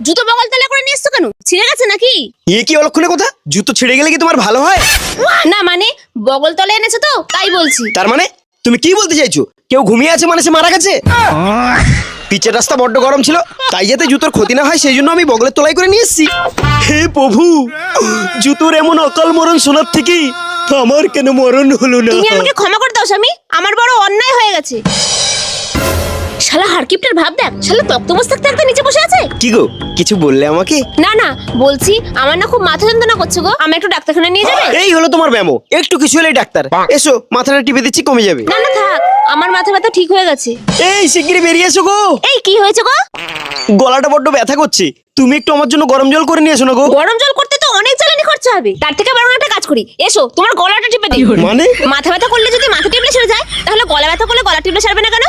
জুতো বগল তলা করে নিয়ে এসছো কেন? ছিঁড়ে গেছে নাকি? এ কি অলক্ষণে কথা? জুতো ছিঁড়ে গেলে কি তোমার ভালো হয়? না মানে বগল তলা এনেছো তো তাই বলছি। তার মানে তুমি কি বলতে চাইছো? কেউ ঘুমিয়ে আছে মানে সে মারা গেছে? পিচের রাস্তা বড্ড গরম ছিল, তাই যাতে জুতোর ক্ষতি না হয় সেই জন্য আমি বগলের তলায় করে নিয়ে এসেছি। হে প্রভু, জুতোর এমন অকাল মরণ শোনার থেকে আমার কেন মরণ হলো না? তুমি আমাকে ক্ষমা করে দাও স্বামী, আমার বড় অন্যায় হয়ে গেছে। শালা হারকিপ্টের ভাব দেখ, শালা তক্তমোজ থাকতে একটা নিচে বসে আছে। কি গো, কিছু বললে আমাকে? না না বলছি, আমার না খুব মাথা যন্ত্রণা করছে গো, আমি একটু ডাক্তারখানা নিয়ে যাবে? এই হলো তোমার ব্যামো, একটু কিছু হলেই ডাক্তার। এসো, মাথাটা টিপে দিচ্ছি, কমে যাবে। না না থাক, আমার মাথা ব্যথা ঠিক হয়ে গেছে। এই শিগগিরই বেরিয়ে এসো গো। এই কি হয়েছে গো? গলাটা বড্ড ব্যথা করছে, তুমি একটু আমার জন্য গরম জল করে নিয়ে এসো না গো। গরম জল করতে তো অনেক জ্বালানি খরচা হবে, তার থেকে বরং একটা কাজ করি, এসো তোমার গলাটা টিপে দিই। মানে? মাথা ব্যথা করলে যদি মাথা টিপলে সেরে যায়, তাহলে গলা ব্যথা করলে গলা টিপলে সারবে না কেন?